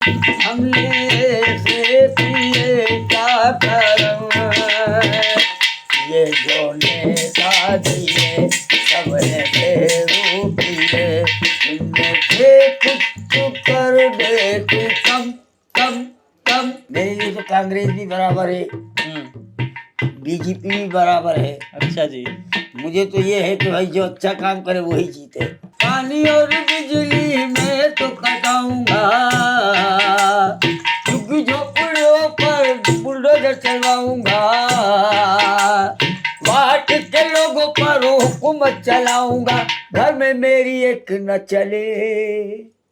हमने से पिए क्या करम, ये जो ने का दिए सब है तेरू पिए, इनमें से कुछ कर दे तू कम कम कम। मेरे लिए तो कांग्रेस भी बराबर है, बीजेपी भी बराबर है। अच्छा जी। मुझे तो ये है कि भाई जो अच्छा काम करे वही जीते। पानी और बिजली में तो कटाऊंगा, झुग्गी झोपड़ियों पर बुलडोजर चलवाऊंगा, वाट के लोगों पर हुकूमत चलाऊंगा, घर में मेरी एक न चले।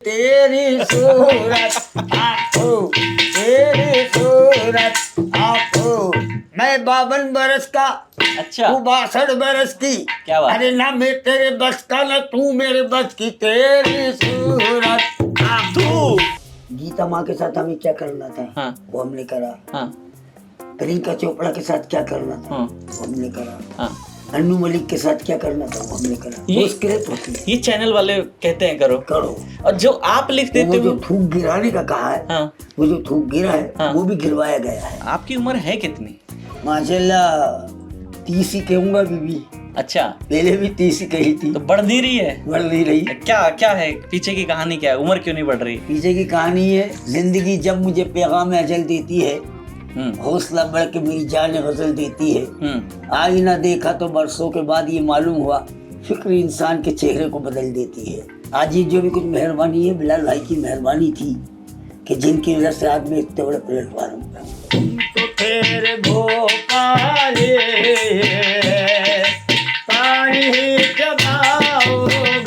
तेरी सूरत आंखों, तेरी सूरत आंखों, मैं 52 बरस का, अच्छा, तू 62 बरस की। क्या बात। अरे ना मैं तेरे बस का ना तू मेरे बस की, तेरी सूरत आंखों। गीता माँ के साथ हमें क्या करना था, हाँ। वो हमने करा। हाँ। प्रियंका चोपड़ा के साथ क्या करना था, हाँ। वो हमने करा। हाँ। अन्नू मलिक के साथ क्या करना था, वो हमने करा। ये- वो स्क्रिप्ट होती है, ये चैनल वाले कहते हैं करो करो। और जो आप लिख देते वो हो। जो थूक गिराने का कहा है, हाँ। वो जो थूक गिरा है, हाँ। वो भी गिरवाया गया है। आपकी उम्र है कितनी? माशाल्लाह 30 ही कहूंगा बीबी, अच्छा, पहले भी 30 ही कही थी, तो बढ़ नहीं रही है? बढ़ नहीं रही। क्या क्या है पीछे की कहानी, क्या है, उम्र क्यों नहीं बढ़ रही? पीछे की कहानी है, जिंदगी जब मुझे पैगाम अजल देती है, हौसला बढ़ के मेरी जान गजल देती है। आज ना देखा तो बरसों के बाद ये मालूम हुआ, फिक्र इंसान के चेहरे को बदल देती है। आज ये जो भी कुछ मेहरबानी है बिलाल भाई की मेहरबानी थी कि जिनकी वजह से आज मैं इतने बड़े प्लेटफॉर्म पर हूं। तुम तो तेरे भोपाले पानी जमाओगे,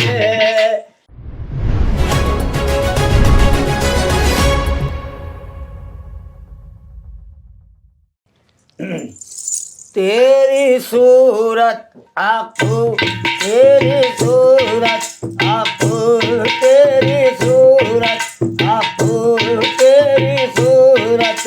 तेरी सूरत आंखों, तेरी सूरत आंखों, तेरी सूरत आंखों, तेरी सूरत।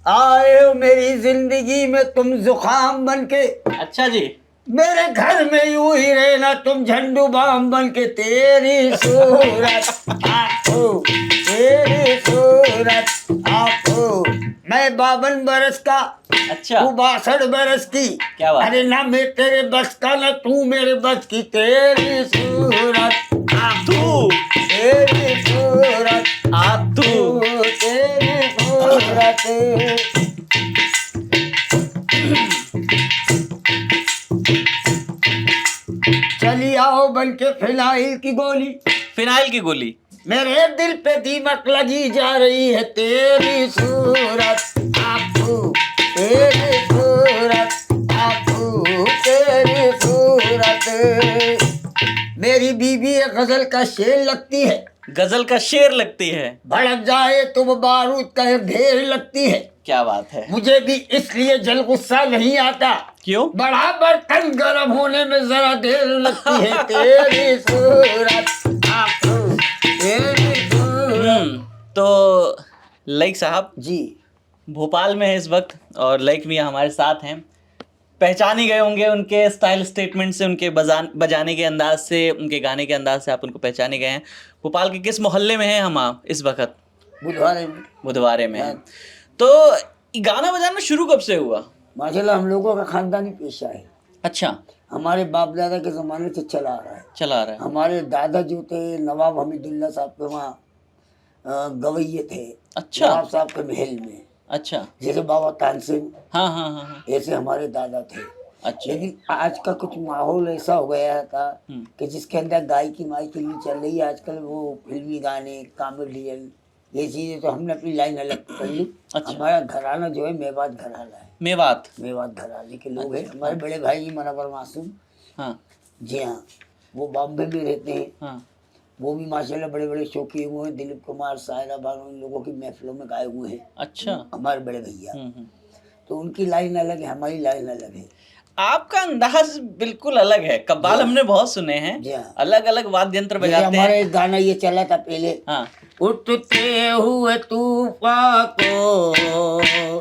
आए हो मेरी जिंदगी में तुम जुकाम बन के, अच्छा जी। मेरे घर में यूं ही रहना तुम झंडू बाम बन के, तेरी सूरत आंखों, तेरी सूरत आंखों, मैं 52 बरस का, अच्छा, तू 62 बरस की। क्या बात। अरे ना मैं तेरे बस का ना तू मेरे बस की, तेरी सूरत आंखों, तेरी सूरत आंखों, तेरी सूरत। चली आओ बन के फिनाइल की गोली, फिनाइल की गोली। मेरे दिल पे दीमक लगी जा रही है, तेरी सूरत आंखों, तेरी सूरत आंखों, तेरी सूरत। मेरी बीवी एक गजल का शेर लगती है, गजल का शेर लगती है। भड़क जाए तुम बारूद का एक ढेर लगती है। क्या बात है। मुझे भी इसलिए जल गुस्सा नहीं आता, क्यों? बड़ा बर्तन गर्म होने में जरा देर लगती है, तेरी सूरत आंखों, तेरी सूरत। तो लाइक साहब जी भोपाल में है इस वक्त और लाइक मियां हमारे साथ हैं। पहचान ही गए होंगे उनके स्टाइल स्टेटमेंट से, उनके बजाने के अंदाज से, उनके गाने के अंदाज से आप उनको पहचाने गए हैं। भोपाल के किस मोहल्ले में हैं हम आप इस वक्त? बुधवार में। बुधवारे में। तो गाना बजाना शुरू कब से हुआ? माशाल्लाह हम लोगों का खानदानी पेशा है। अच्छा, हमारे बाप दादा के ज़माने से चला आ रहा है। चला आ रहा है। हमारे दादा जो थे नवाब हमीदुल्ला साहब के वहाँ गवैये थे। अच्छा। नवाब साहब के महल में। अच्छा। जैसे बाबा तानसेन, हाँ हाँ हाँ हाँ। ऐसे हमारे दादा थे। अच्छा। लेकिन आज का कुछ माहौल ऐसा हो गया था कि जिसके अंदर गाय की माई फिल्म चल रही है आजकल, वो फिल्मी गाने, कॉमेडियन, ये चीज़ें तो हमने अपनी लाइन अलग कर ली। अच्छा। हमारा घराना जो है मेवात घराना है। मेवात घराने के लोग हैं। अच्छा। हमारे बड़े भाई मनवर मासूम, हाँ जी हाँ, वो बॉम्बे में रहते हैं। हाँ। वो भी माशाल्लाह बड़े बड़े शौकी हुए हैं। दिलीप कुमार, सायरा बानो, इन लोगों की महफिलों में गाए हुए हैं। अच्छा। हमारे बड़े भैया। तो उनकी लाइन अलग है, हमारी लाइन अलग है। आपका अंदाज बिल्कुल अलग है। कव्वाल हमने बहुत सुने हैं, अलग अलग वाद्य यंत्र बजाते हैं। हमारा एक गाना ये चला था पहले, हाँ। उठते हुए तूफान को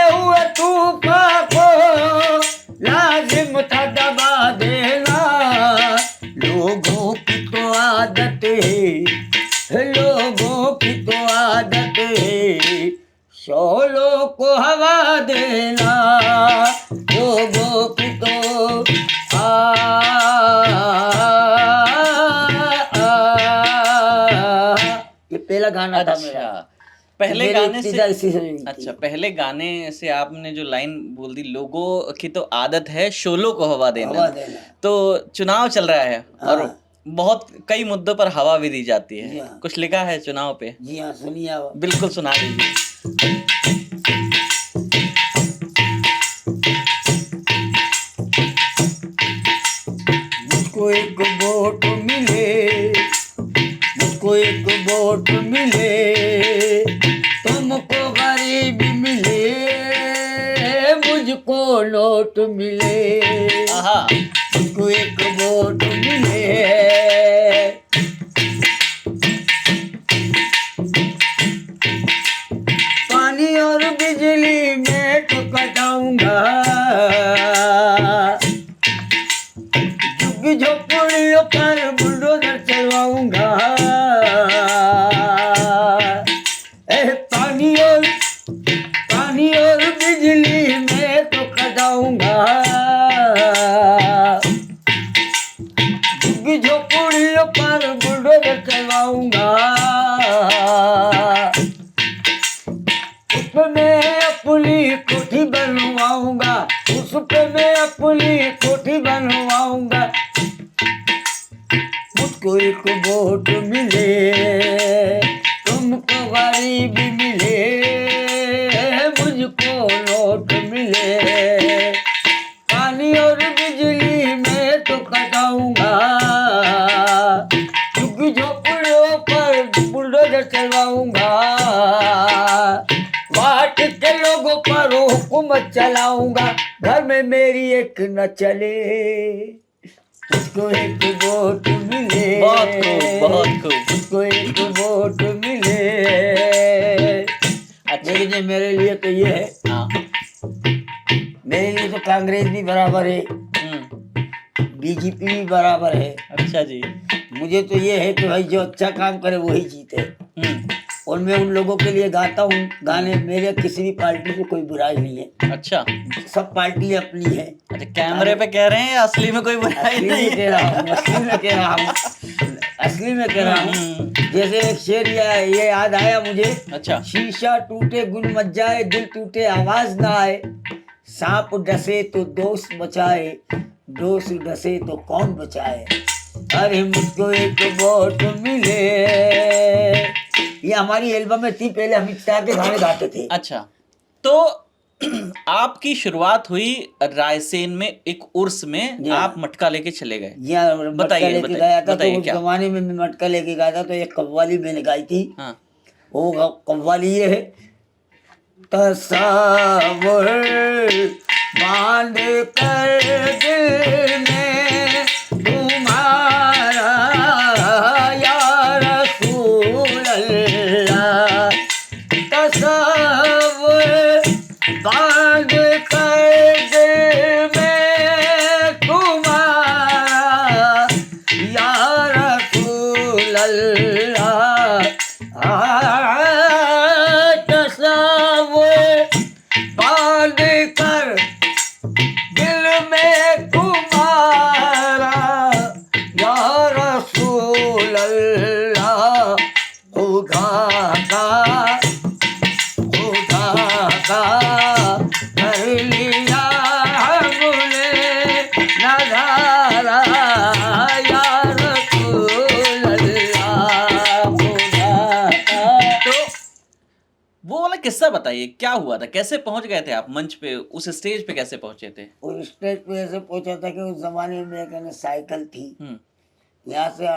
हुए तूफान को लाजिम था दबा देना, लोगों की तो आदत है, लोगों की तो आदत है, शोलों को हवा देना, लोगों की तो ये पहला गाना था मेरा। अच्छा, पहले मेरे गाने इब्तिदा से इसी से हुई थी। अच्छा, पहले गाने से आपने जो लाइन बोल दी, लोगों की तो आदत है शोलों को हवा देना, हवा देना। तो चुनाव चल रहा है और हाँ। बहुत कई मुद्दों पर हवा भी दी जाती जी है, हाँ। कुछ लिखा है चुनाव पे? जी हाँ, सुनिए आप। बिल्कुल सुना दीजिए। मुझको एक वोट मिले, मुझको एक वोट मिले, तुमको गरीब मिले, मुझको नोट मिले, आहा, मुझको एक वोट मिले। पानी और बिजली में तो कटाऊंगा, झुग्गी झोपड़ियों पर बुलडोजर चलवाऊंगा, पानी और बिजली में तो कटाऊंगा, झुग्गी झोपड़ियों पर बुलडोजर चलवाऊंगा, उस पे मैं अपनी कोठी बनवाऊंगा, उस पे मैं अपनी कोठी बनवाऊंगा, मुझको एक वोट मिले, तुमको गरीब मिले, मुझको नोट मिले, पानी और बिजली में तो कटाऊंगा, झुग्गी झोपड़ियों पर बुलडोजर चलवाऊंगा, वाट के लोगों पर हुकूमत चलाऊंगा, घर में मेरी एक न चले, मुझको एक वोट मिले, बहुत खूब, बहुत खूब। मुझको एक वोट मिले। लेकिन ये मेरे लिए तो ये है, हाँ, मेरे लिए तो कांग्रेस भी बराबर है, बीजेपी भी बराबर है। अच्छा जी। मुझे तो ये है कि भाई जो अच्छा काम करे वही जीते, और मैं उन लोगों के लिए गाता हूँ गाने। मेरे किसी भी पार्टी से कोई बुराई नहीं है, अच्छा, सब पार्टी अपनी है। अच्छा, कैमरे पे कह रहे हैं या असली में कोई बुराई असली नहीं में कह रहा हूँ, असली में कह रहा हूँ, असली में कह रहा हूँ। जैसे एक शेर ये याद आया मुझे, अच्छा, शीशा टूटे गुल मच जाए, दिल टूटे आवाज ना आए, सांप डसे तो दोस्त बचाए, दोस्त डसे तो कौन बचाए, अरे मुझको एक वोट मिले। ये हमारी एल्बम में थी, पहले हम इस तरह के गाने गाते थे। अच्छा, तो आपकी शुरुआत हुई रायसेन में एक उर्स में, आप मटका लेके चले गए। मटका बताइए, लेके गया था, तो बताइए उस क्या? जमाने में मैं मटका लेके गया था, तो एक कव्वाली मैंने गाई थी। हाँ, वो कव्वाली ये है, तसव्वुर बांध कर दिल में तुम्हारा या रसूल अल्लाह, तसव्वुर बांध कर दिल में तुम्हारा या रसूल अल्लाह, तसव्वुर बांध कर दिल में तुम्हारा या रसूल अल्लाह, खुदा का कर लिया हमने नज़ारा या रसूल अल्लाह, खुदा का। तो वो वाला किस्सा बताइए, क्या हुआ था, कैसे पहुंच गए थे आप मंच पे, उस स्टेज पे कैसे पहुंचे थे? और स्टेज पे ऐसे पहुंचा था कि उस जमाने में कहने साइकिल थी, यहाँ से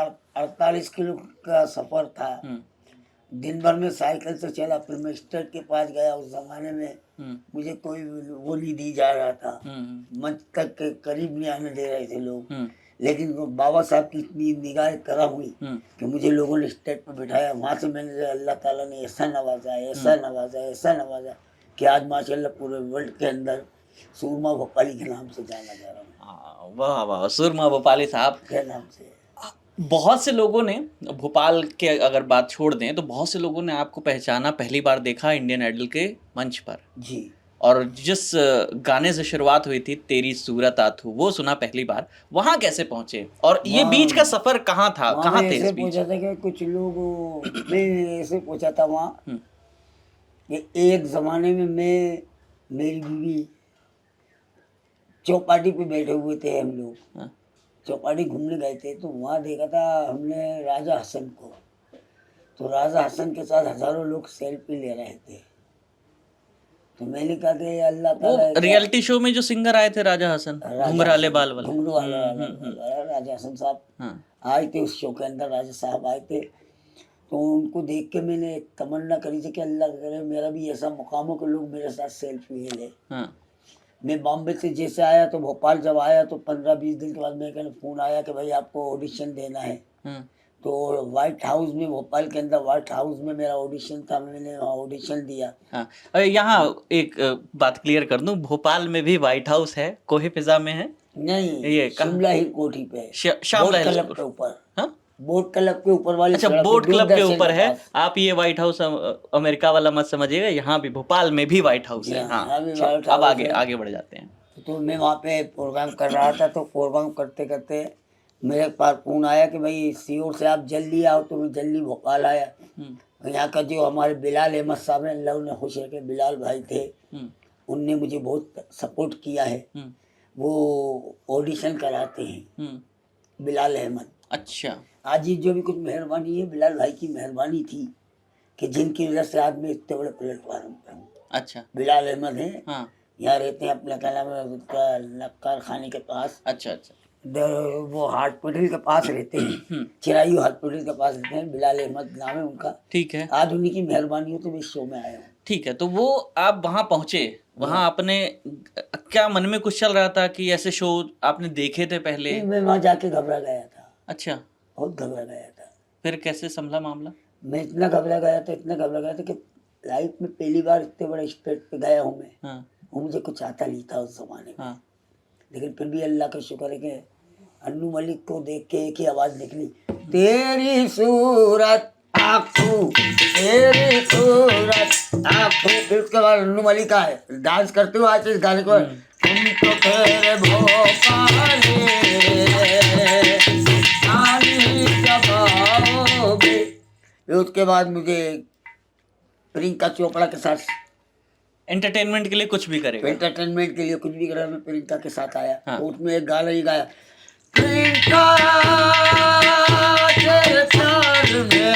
48 किलो का सफर था, दिन भर में साइकिल से चला, फिर मैं स्टेज के पास गया। उस जमाने में मुझे कोई वो नहीं दी जा रहा था, मंच तक के करीब नहीं आने दे रहे थे लोग, लेकिन वो बाबा साहब की इतनी निगाह करम हुई कि मुझे लोगों ने स्टेज पर बिठाया। वहाँ से मैंने अल्लाह ताला ने ऐसा नवाजा, ऐसा नवाजा, ऐसा नवाजा कि आज माशाल्लाह पूरे वर्ल्ड के अंदर सूरमा भोपाली के नाम से जाना जा रहा हूँ। वाह वाह, सुरमा भोपाली साहब के नाम से। बहुत से लोगों ने भोपाल के अगर बात छोड़ दें तो बहुत से लोगों ने आपको पहचाना, पहली बार देखा इंडियन आइडल के मंच पर जी। और जिस गाने से शुरुआत हुई थी तेरी सूरत आथू, वो सुना पहली बार, वहां कैसे पहुंचे और ये बीच का सफर कहाँ था, कहाँ थे इस बीच? पूछा था कि कुछ लोग, मैं ऐसे पूछा था वहाँ कि एक जमाने में मैं, मेरी बीवी चौपाटी पे बैठे हुए थे, हम लोग चौपाटी घूमने गए थे, तो वहाँ देखा था हमने राजा हसन को। तो राजा हसन के साथ हजारों लोग सेल्फी ले रहे थे। तो मैंने कहा कि अल्लाह ताला, रियलिटी शो में जो सिंगर आए थे राजा हसन, घुंघराले बाल वाले, घुंघरू वाले राजा हसन साहब आए थे उस शो के अंदर, राजा साहब आए थे। तो उनको देख के मैंने तमन्ना करी थी कि अल्लाह करे मेरा भी ऐसा मुकाम हो कि लोग मेरे साथ सेल्फी ले लें। मैं बॉम्बे से जैसे आया तो भोपाल जब आया तो 15-20 दिन के बाद मेरे कहने फ़ोन आया कि भाई आपको ऑडिशन देना है। तो व्हाइट हाउस में, भोपाल के अंदर व्हाइट हाउस में मेरा ऑडिशन था, मैंने ऑडिशन दिया। हाँ, यहाँ एक बात क्लियर कर दूं, भोपाल में भी व्हाइट हाउस है, कोहे फिजा में है? नहीं, ये शिमला हिल कोठी पे, शामला हिल क्लब के ऊपर, बोट क्लब के ऊपर वाली। अच्छा, बोट क्लब के ऊपर है। आप ये व्हाइट हाउस अमेरिका वाला मत समझिएगा, यहाँ भी भोपाल में भी व्हाइट हाउस है। हाँ, अब आगे बढ़ जाते हैं। तो मैं वहाँ पे प्रोग्राम कर रहा था, तो प्रोग्राम करते करते मेरे पास फोन आया कि भाई सीओर से आप जल्दी आओ। तो मैं जल्दी भोपाल आया। यहाँ का जो हमारे बिलाल अहमद साहब हैं, अल्लाह उन्हें खुश रखे, बिलाल भाई थे, उनने मुझे बहुत सपोर्ट किया है। वो ऑडिशन कराते हैं, बिलाल अहमद। अच्छा, आज ये जो भी कुछ मेहरबानी है बिलाल भाई की मेहरबानी थी कि जिनकी वजह से आज मैं इतने बड़े प्लेटफॉर्म पे हूँ। अच्छा, बिलाल अहमद हैं, यहाँ रहते हैं अपने नक्कार खाने के पास। अच्छा, वो हॉस्पिटल के पास रहते हैं, चिरायू हॉस्पिटल के पास रहते हैं। बिलाल अहमद नाम है उनका। ठीक है, आज उन्हीं की मेहरबानी हो तो मैं इस शो में आया हूँ। ठीक है, तो वो आप वहाँ पहुँचे, वहाँ आपने क्या मन में कुछ चल रहा था कि ऐसे शो आपने देखे थे पहले? मैं वहाँ जाके घबरा गया था। अच्छा, बहुत घबरा गया था। फिर कैसे संभला मामला? मैं इतना घबरा गया था कि लाइफ में पहली बार इतने बड़े स्टेज पे गया हूँ मैं। वो मुझे कुछ आता नहीं था उस जमाने में। लेकिन फिर भी अल्लाह का शुक्र है कि अन्नू मलिक को देख के एक ही आवाज निकली, तेरी सूरत आँखों, तेरी सूरत आँखों। फिर उसके बाद अन्नू मलिक का है, डांस करते हुए आज इस गाने को, तुम तो तेरे भोपाले उसके बाद मुझे प्रियंका चोपड़ा के साथ एंटरटेनमेंट के लिए कुछ भी करेगा, एंटरटेनमेंट के लिए कुछ भी करा। मैं प्रियंका के साथ आया। तो उसमें एक गाना ही गाया, प्रियंका तेरे प्यार में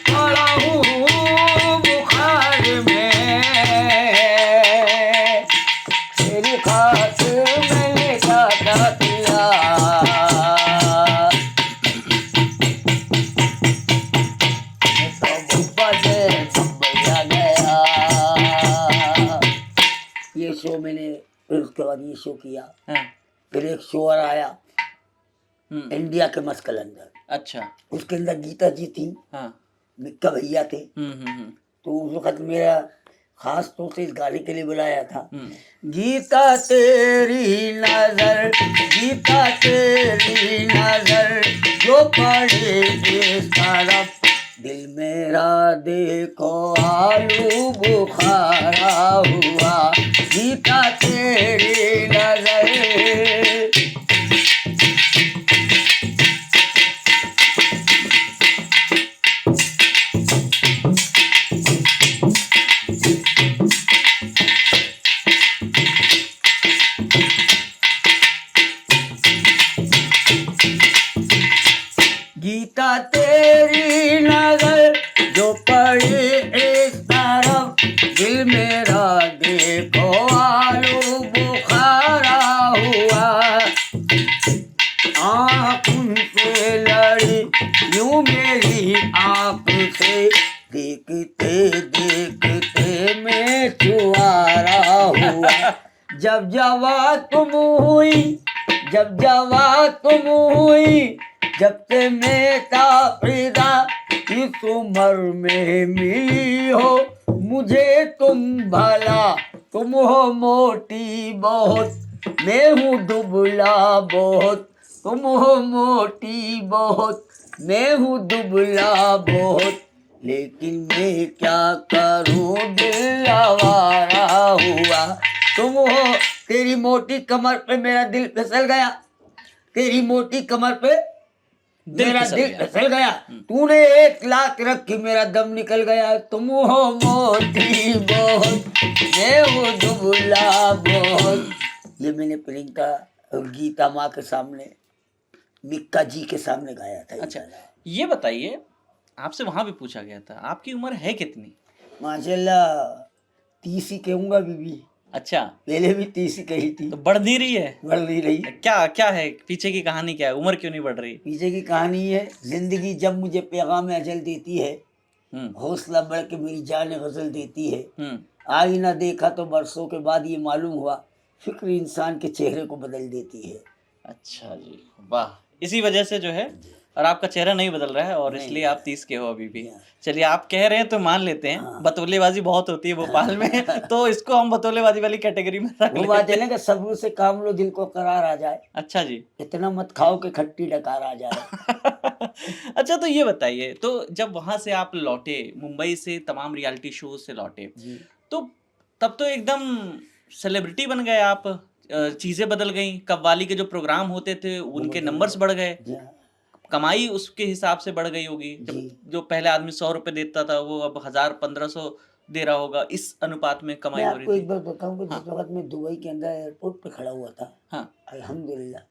पड़ा हूँ बुखार में, तेरी खातिर मैंने क्या किया। ये शो मैंने, फिर उसके बाद ये शो किया। फिर एक शो और आया इंडिया के मस्कल अंदर। अच्छा, उसके अंदर गीता जी थी, मिक्का भैया थे। तो उस वक्त मेरा खास तौर से इस गाने के लिए बुलाया था, गीता तेरी नजर, गीता तेरी नजर जो पड़े इस तरफ, दिल मेरा देखो आलू बुखारा हुआ, गीता तेरी नजर। गीता तेरी नजर जो पड़े इस तरफ, दिल मेरा देखो आलू बुखारा हुआ, आँख उनसे लड़ी यूं मेरी आँख से, देखते देखते मैं चुआरा हुआ। जब जवा तुम हुई, जब जवा तुम हुई, जब से मैं ताफिदा इस उम्र में मिली हो मुझे तुम भला, तुम हो मोटी बहुत, मैं हूँ दुबला बहुत, तुम हो मोटी बहुत, मैं हूँ दुबला बहुत, लेकिन मैं क्या करूँ दिल आवारा हुआ। तुम हो, तेरी मोटी कमर पे मेरा दिल फिसल गया, तेरी मोटी कमर पे मेरा दिल फिसल गया, तूने 1 लाख रखी मेरा दम निकल गया। तुम हो मोटी बहुत, मैं हूँ दुबला बहुत। ये मैंने प्रियंका और गीता माँ के सामने, मिक्का जी के सामने गाया था। अच्छा, ये बताइए, आपसे वहां भी पूछा गया था आपकी उम्र है कितनी? माशाल्लाह 30 ही कहूँगा बीबी। अच्छा, पहले भी 30 ही कही थी। तो बढ़ नहीं रही है? बढ़ नहीं रही। क्या क्या है पीछे की कहानी, क्या है, उम्र क्यों नहीं बढ़ रही? पीछे की कहानी है, जिंदगी जब मुझे पैगाम अजल देती है, हौसला बढ़ के मेरी जान गजल देती है, आईना देखा तो बरसों के बाद ये मालूम हुआ, फिक्र इंसान के चेहरे को बदल देती है। अच्छा जी, वाह। इसी वजह से जो है, और आपका चेहरा नहीं बदल रहा है और इसलिए आप 30 के हो अभी भी। चलिए, आप कह रहे हैं तो मान लेते हैं। हाँ। बतौलेबाजी बहुत होती है भोपाल में तो इसको हम बतौलेबाजी वाली कैटेगरी में रख लेते हैं। सब्र से काम लो, दिल को करार आ जाए। अच्छा जी, इतना मत खाओ कि खट्टी डकार आ जाए। अच्छा, तो ये बताइए, तो जब वहां से आप लौटे, मुंबई से तमाम रियलिटी शो से लौटे, तो तब तो एकदम सेलिब्रिटी बन गए आप, चीजें बदल गई, कव्वाली के जो प्रोग्राम होते थे उनके नंबर्स बढ़ गए, कमाई उसके हिसाब से बढ़ गई होगी। जब जो पहले आदमी 100 रुपए देता था वो अब 1000-1500 दे रहा होगा, इस अनुपात में कमाई हो रही थी। मैं आपको एक बात बताऊं कि जिस वक्त मैं दुबई के अंदर एयरपोर्ट पे खड़ा हुआ था, हाँ, अल्हम्दुलिल्लाह,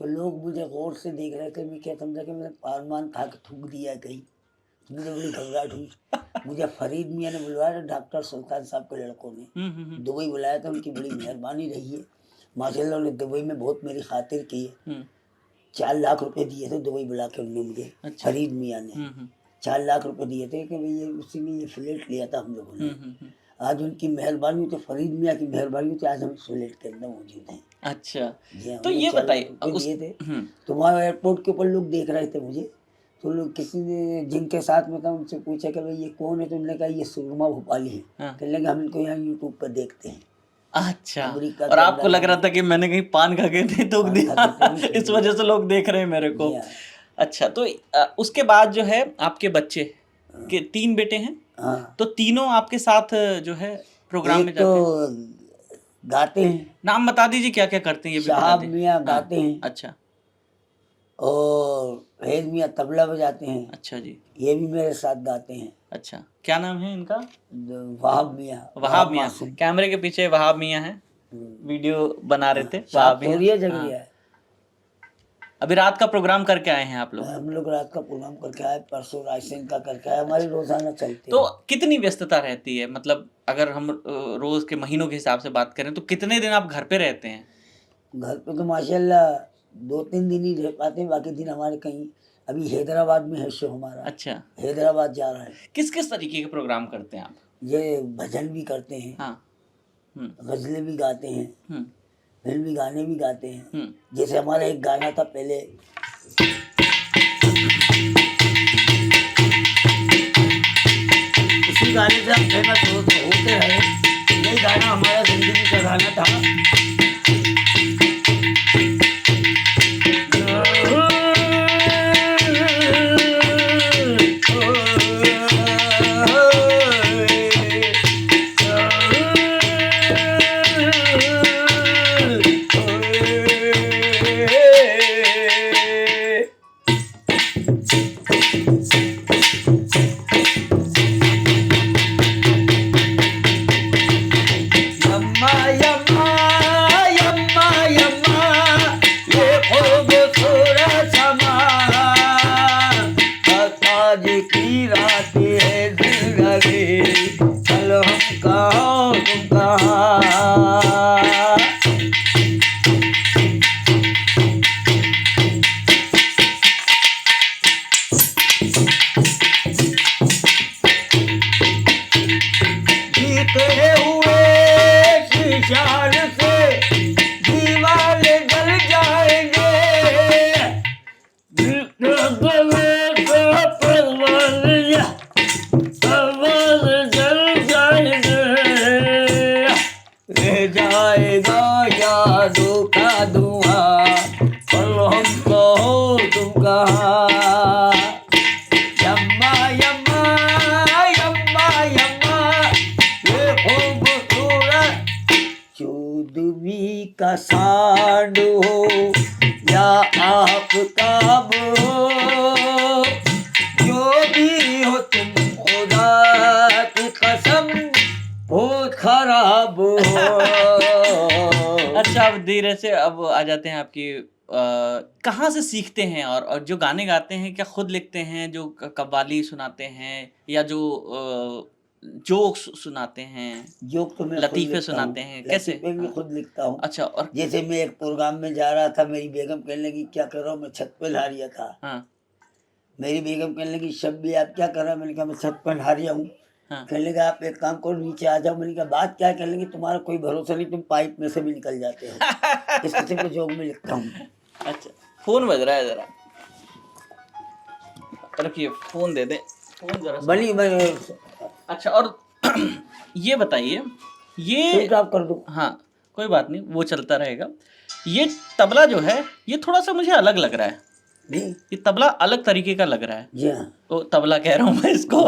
तो लोग मुझे गौर से देख रहे थे। मैं क्या समझा कि मैंने पारमान खा के थूक दिया कहीं, मुझे बड़ी घबराहट हुई। मुझे फरीद मियाँ ने बुलवाया, डॉक्टर सुल्तान साहब के लड़कों ने दुबई बुलाया था, उनकी बड़ी मेहरबानी रही है माशाल्लाह। उन्होंने दुबई में बहुत मेरी खातिर की है। 4 लाख रुपए दिए थे दुबई बुला के उन्होंने मुझे। अच्छा। फरीद मियाँ ने 4 लाख रुपए दिए थे कि भाई ये उसी में ये फ्लैट लिया था हम लोगों ने। आज उनकी मेहरबानी, तो फरीद मियाँ की मेहरबानी, तो आज हम फ्लैट के अंदर मौजूद हैं। अच्छा, तो ये बताइए, दिए थे तो वहाँ एयरपोर्ट के ऊपर लोग देख रहे थे मुझे, तो लोग किसी ने जिनके साथ में था उनसे पूछा कि भाई ये कौन है, तो उन्होंने कहा ये सुरमा भोपाली है। कहने लगे हम इनको यहाँ यूट्यूब पर देखते हैं। अच्छा, और आपको लग रहा था कि मैंने कहीं पान खा के थूक दिया इस वजह से लोग देख रहे हैं मेरे को। अच्छा, तो उसके बाद जो है आपके बच्चे के 3 बेटे हैं, तो तीनों आपके साथ जो है प्रोग्राम में जाते हैं, गाते हैं। नाम बता दीजिए क्या क्या करते हैं, ये भी बता दीजिए। मियाँ गाते हैं। अच्छा, और फैज मियाँ तबला बजाते हैं। अच्छा जी, ये भी मेरे साथ गाते हैं। अच्छा, क्या नाम है इनका? वहाब मियाँ। वहाब मियाँ, कैमरे के पीछे वहाब मियाँ हैं, वीडियो बना रहे थे। वहाब मियाँ। अभी रात का प्रोग्राम करके आए हैं आप लोग? हम लोग रात का प्रोग्राम करके आए, परसों रायसेन का करके आए। हमारी रोजाना चलती है। तो कितनी व्यस्तता रहती है, मतलब अगर हम रोज के महीनों के हिसाब से बात करें तो कितने दिन आप घर पे रहते हैं? घर पे तो माशाल्लाह 2-3 दिन ही रह पाते हैं, बाकी दिन हमारे कहीं, अभी हैदराबाद में है शो हमारा। अच्छा, हैदराबाद जा रहा है। किस किस तरीके के प्रोग्राम करते हैं आप? ये भजन भी करते हैं, हाँ, गजलें भी गाते हैं, फिल्मी गाने भी गाते हैं। जैसे हमारा एक गाना था पहले, इसी गाने से हम फेमस होते रहे। यही गाना हमारा जिंदगी का गाना था। का सांड हो या आपका हो, जो भी हो तुम खुदा की कसम बहुत खराब हो। अच्छा, अब धीरे से अब आ जाते हैं आपकी कहाँ से सीखते हैं, और जो गाने गाते हैं क्या खुद लिखते हैं, जो कव्वाली सुनाते हैं, या जो जोक सुनाते हैं, जोक तो मैं लतीफे सुनाते हैं, कैसे? लतीफे भी खुद लिखता हूँ। अच्छा, और जैसे मैं एक प्रोग्राम में जा रहा था, मेरी बेगम कहने लगी क्या कर रहा हूँ, मैं छत पे नहा रिया था। हाँ मेरी बेगम कहने लगी शब्बी आप क्या कर रहा है, मैंने कहा मैं छत पर नहा रिया हूँ। हाँ। कहने लगा आप एक काम करो नीचे आ जाओ। मैंने कहा बात क्या है? कहने लगी तुम्हारा कोई भरोसा नहीं, तुम पाइप में से भी निकल जाते हो। इस किस्म के जोक में लिखता हूँ। अच्छा, फोन बज रहा है, जरा रखिए, फोन दे दे, फोन जरा बनी मैं अच्छा, और ये बताइए, ये आप कर दो। हाँ कोई बात नहीं, वो चलता रहेगा। ये तबला जो है ये थोड़ा सा मुझे अलग लग रहा है। नहीं ये तबला अलग तरीके का लग रहा है। जी हाँ, तो तबला कह रहा हूँ मैं इसको,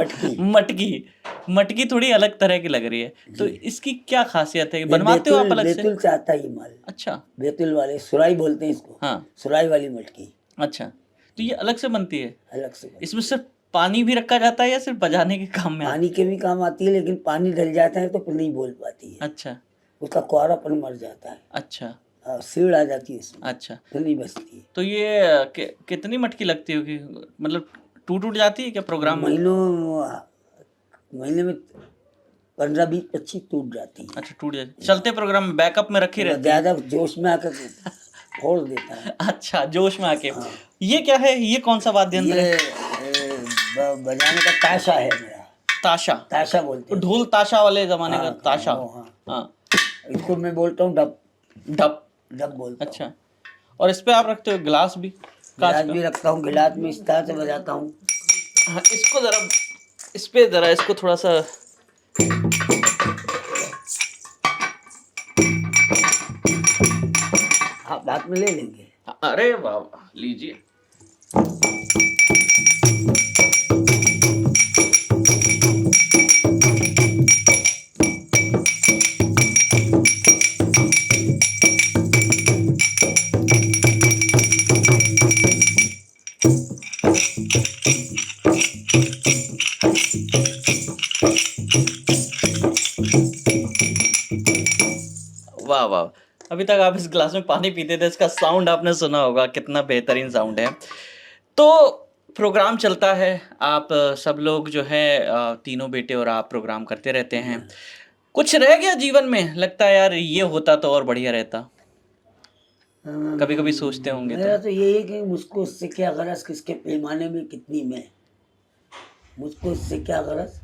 मटकी। मटकी थोड़ी अलग तरह की लग रही है। तो इसकी क्या खासियत है, बनवाते हो आप अलग से? बैतुल चाहता है ये माल। अच्छा, बैतुल वाले सुराई बोलते हैं इसको। हाँ, सुराई वाली मटकी। अच्छा, तो ये अलग से बनती है? अलग से बनती है। इसमें सिर्फ पानी भी रखा जाता है या सिर्फ बजाने के काम में? पानी के भी काम आती है, लेकिन पानी डल जाता है तो फिर नहीं बोल पाती है। अच्छा, उसका कुआरापन मर जाता है। अच्छा, सीड़ आ जाती है इसमें, अच्छा, फिर नहीं बचती है। तो ये कितनी मटकी लगती होगी, मतलब टूट जाती है क्या प्रोग्राम में? महीने में 15-20-25 टूट जाती है। अच्छा, टूट जाती, चलते प्रोग्राम में बैकअप में रखी रहती है? ज्यादा जोश में आकर फोड़ देता है। अच्छा, जोश में आके। हाँ। ये क्या है, ये कौन सा वाद्य यंत्र है? बजाने का ताशा है मेरा। ताशा? ताशा बोलते हैं। ढोल ताशा वाले जमाने का ताशा। हाँ। हाँ, इसको मैं बोलता हूँ डब। डब बोलता हूँ। अच्छा, और इस पे आप रखते हो गिलास भी? गिलास भी रखता हूँ, गिलास में इस तरह से बजाता हूँ। हाँ, इसको जरा, इस पे जरा इसको थोड़ा सा, आप हाथ में ले लेंगे? अरे वाह, लीजिए। वाह वाह, अभी तक आप इस गिलास में पानी पीते थे, इसका साउंड आपने सुना होगा, कितना बेहतरीन साउंड है। तो प्रोग्राम चलता है, आप सब लोग जो है तीनों बेटे और आप प्रोग्राम करते रहते हैं। कुछ रह गया जीवन में, लगता है यार ये होता तो और बढ़िया रहता? कभी कभी सोचते होंगे? मेरा तो यही है कि मुझको इससे क्या गरज, किसके पैमाने में कितनी मैं, मुझको इससे क्या गरज,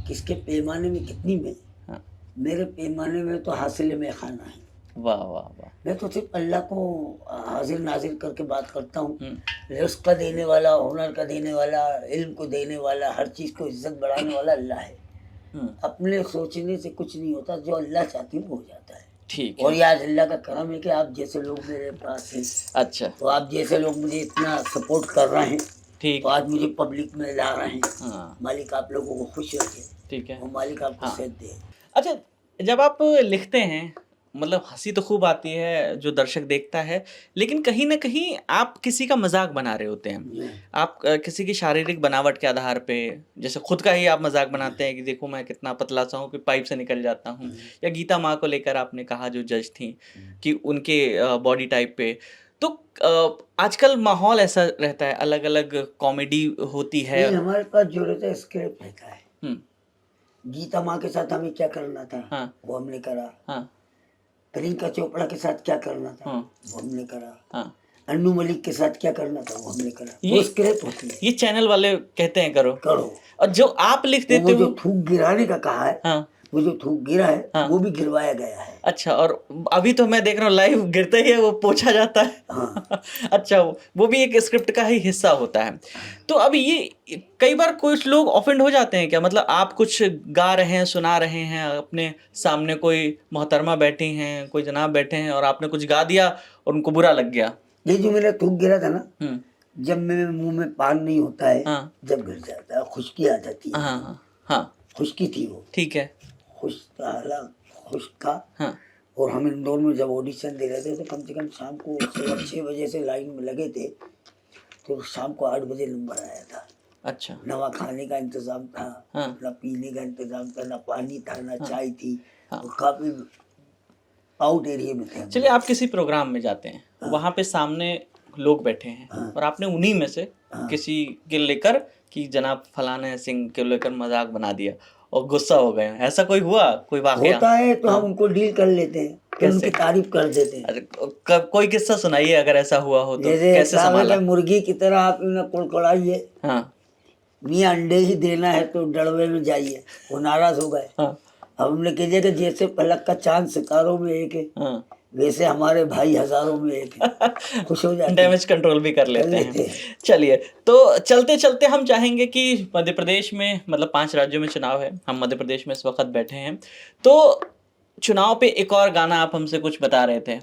किसके पैमाने में कितनी मैं। हाँ। मेरे पैमाने में तो हासिल में खाना है। वाह वाह वाह। मैं तो सिर्फ अल्लाह को हाजिर नाजिर करके बात करता हूँ। रिज़्क़ का देने वाला, हुनर का देने वाला, इल्म को देने वाला, हर चीज़ को इज्जत बढ़ाने वाला अल्लाह है। अपने सोचने से कुछ नहीं होता, जो अल्लाह चाहती है वो हो जाता है। ठीक और ये आज अल्लाह का करम है कि आप जैसे लोग मेरे पास हैं। अच्छा, तो आप जैसे लोग मुझे इतना सपोर्ट कर रहे हैं, ठीक, तो आज मुझे पब्लिक में ला रहे हैं। हाँ, मालिक आप लोगों को खुश रखे। ठीक है, और मालिक आपको सेहत दे। अच्छा, जब आप लिखते हैं, मतलब हंसी तो खूब आती है, जो दर्शक देखता है, लेकिन कहीं ना कहीं आप किसी का मजाक बना रहे होते हैं। आप किसी की शारीरिक बनावट के आधार पे, जैसे खुद का ही आप मजाक बनाते हैं कि देखो मैं कितना पतला सा हूँ कि पाइप से निकल जाता हूँ, या गीता माँ को लेकर आपने कहा जो जज थी कि उनके बॉडी टाइप पे। तो आजकल माहौल ऐसा रहता है, अलग अलग कॉमेडी होती है। हमारे पास जो रहता है स्क्रिप्ट रहता है। गीता माँ के साथ हमें क्या करना था, हाँ, वो हमने करा। हाँ, प्रियंका चोपड़ा के साथ क्या करना था, हाँ, वो हमने करा। हाँ, अन्नू मलिक के साथ क्या करना था, वो हमने करा। ये वो स्क्रिप्ट होती है। ये चैनल वाले कहते हैं करो, और जो आप लिख देते वो हो, जो थूक गिराने का कहा है, हाँ, वो जो थूक गिरा है, हाँ, वो भी गिरवाया गया है। अच्छा, और अभी तो मैं देख रहा हूँ लाइव गिरते ही है वो पोंछा जाता है। हाँ। अच्छा, वो भी एक स्क्रिप्ट का ही हिस्सा होता है। तो अब ये कई बार कुछ लोग ऑफेंड हो जाते हैं क्या, मतलब आप कुछ गा रहे हैं, सुना रहे हैं, अपने सामने कोई मोहतरमा बैठी हैं, कोई जनाब बैठे हैं, और आपने कुछ गा दिया और उनको बुरा लग गया? ये जो मेरा थूक गिरा था ना, जब मेरे मुंह में पान नहीं होता है, हाँ, जब गिर जाता है, खुश्की आ जाती है। हाँ, हाँ, खुश्की थी वो, ठीक है, खुश्क था, हाँ, और हम इंदौर में जब ऑडिशन दे रहे थे तो कम से कम शाम को 6 बजे से लाइन में लगे थे, तो शाम को 8 बजे नंबर आया था। अच्छा। ना खाने का इंतजाम था, हाँ। ना पीने का इंतजाम था, ना पानी था, ना चाय थी। हाँ। और काफी आउट एरिया में थे। चलिए, आप किसी प्रोग्राम में जाते हैं, वहां पे सामने लोग बैठे हैं और आपने उन्हीं में से किसी के लेकर कि जनाब फलाने सिंह के लेकर मजाक बना दिया और गुस्सा हो गए, ऐसा कोई हुआ, कोई वाकया? होता है तो हम उनको डील कर लेते हैं, फिर उनकी तारीफ कर देते हैं। अरे कोई किस्सा सुनाइए अगर ऐसा हुआ हो तो। जैसे कैसे संभाला? मुर्गी की तरह आपने कुड़कुड़ाई है, हाँ। मियाँ अंडे ही देना है तो डड़वे में जाइए, वो नाराज हो गए। हाँ। अब हमने कह कि जैसे पलक का चांद सितारों में एक है, हाँ। वैसे हमारे भाई हजारों में एक है। खुश हो जाते, डैमेज कंट्रोल भी कर लेते हैं। चलिए, तो चलते चलते हम चाहेंगे कि मध्य प्रदेश में, मतलब 5 राज्यों में चुनाव है, हम मध्य प्रदेश में इस वक्त बैठे हैं, तो चुनाव पे एक और गाना आप हमसे कुछ बता रहे थे,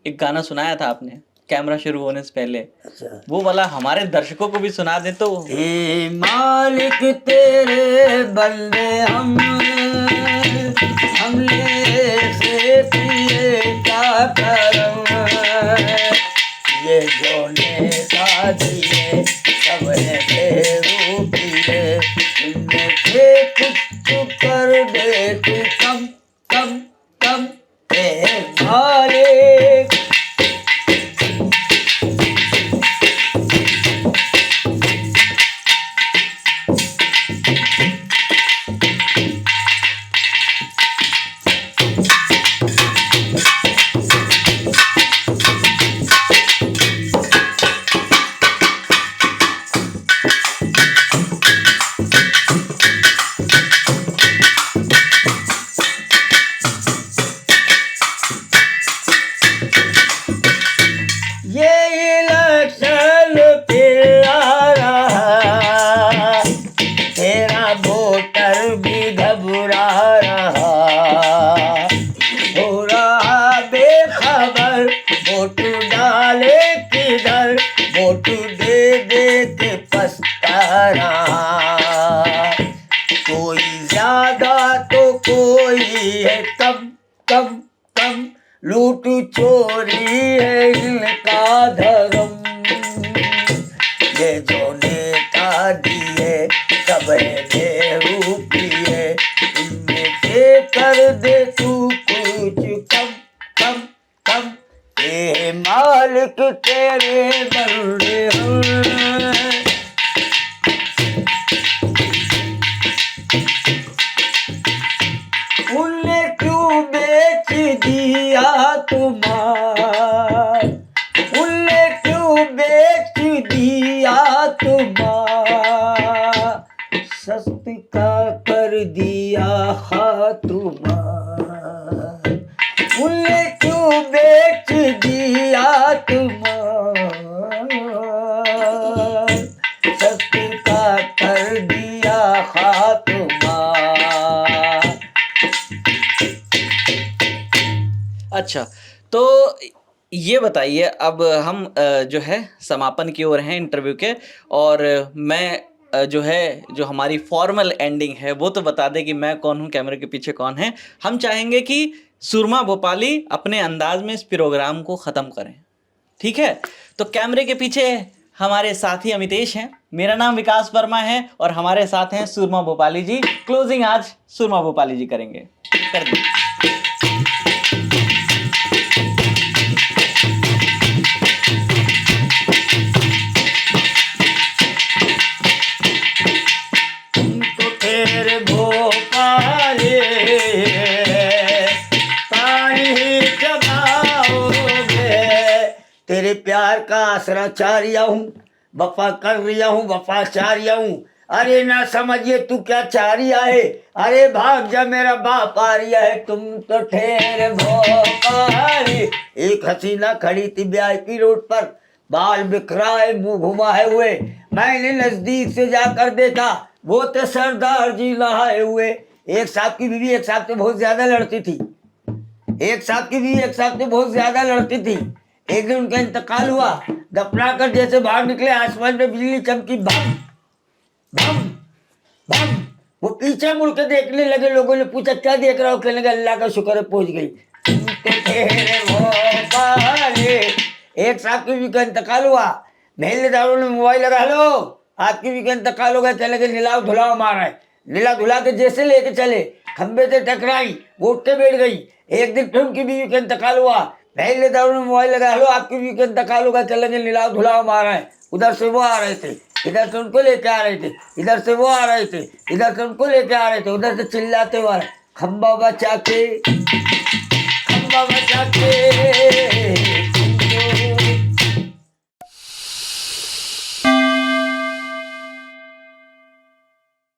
एक गाना सुनाया था आपने कैमरा शुरू होने से पहले। अच्छा। वो वाला हमारे दर्शकों को भी सुना दे तो। हे मालिक तेरे बंदे हमने से पिए क्या करम, ये जो नेता दिए सब है बेरूपिए, इनमें से कुछ कर दे तू कम कम कम, हे मालिक। कोई ज्यादा तो कोई है कम कम कम, लूट चोरी है इनका धर्म, ये जो नेता दिए सब है बेरूपिए, इनमें से कर दे तू कुछ कम कम कम, ये मालिक तेरे बंदे हैं। उनने क्यों बेच दिया तुम्हार, उनने क्यों बेच दिया तुम्हार, सस्ता कर दिया खातुमार, उनने क्यों बेच दिया तुम्हार, सस्ता कर दिया खातुमार। अच्छा, तो ये बताइए, अब हम जो है समापन की ओर हैं इंटरव्यू के, और मैं जो है जो हमारी फॉर्मल एंडिंग है वो तो बता दे कि मैं कौन हूँ, कैमरे के पीछे कौन है। हम चाहेंगे कि सुरमा भोपाली अपने अंदाज में इस प्रोग्राम को ख़त्म करें, ठीक है? तो कैमरे के पीछे हमारे साथी अमितेश हैं, मेरा नाम विकास वर्मा है और हमारे साथ हैं सुरमा भोपाली जी। क्लोजिंग आज सुरमा भोपाली जी करेंगे, कर दीजिए। तेरे प्यार का आसरा चारिया हूँ, वफा कर रिया हूँ, वफा चारिया हूँ। अरे ना समझिए तू क्या चारिया है, अरे भाग जा मेरा बाप आ रिया है। तुम तो ठहरे भोपाली। एक हसीना खड़ी थी VIP रोड पर, बाल बिखराए मुंह घुमाए हुए, मैंने नजदीक से जाकर देखा वो तो सरदार जी नहाए हुए। एक साहब की बीवी एक साहब से बहुत ज्यादा लड़ती थी, एक साहब की बीवी एक साहब से बहुत ज्यादा लड़ती थी। एक दिन उनका इंतकाल हुआ, दफना कर जैसे बाहर निकले आसमान में बिजली चमकी, बम बम बम। वो पीछे मुड़ के देखने लगे, लोगों ने पूछा क्या देख रहा हो, कहने लगा अल्लाह का शुक्र है पहुंच गई। तो तेरे भोपाले। एक साहब की भी का इंतकाल हुआ, महल्लेदारों ने मोबाइल लगा, हेलो आपकी भी का इंतकाल हो गया, चले गए निलाव धुलाव मारा है। नीला धुला के जैसे लेके चले, खंबे से टकराई, वो उठ के बैठ गई। एक दिन फिर उनकी बीवी का इंतकाल हुआ, महल्लेदारों ने मोबाइल लगा, हेलो आपकी बीवी का इंतकाल होगा, चले गए निलाव धुलाव मारा है। उधर से वो आ रहे थे, इधर से उनको लेके आ रहे थे, इधर से वो आ रहे थे, इधर से उनको लेके आ रहे थे, उधर से चिल्लाते हुए खंबा बचा के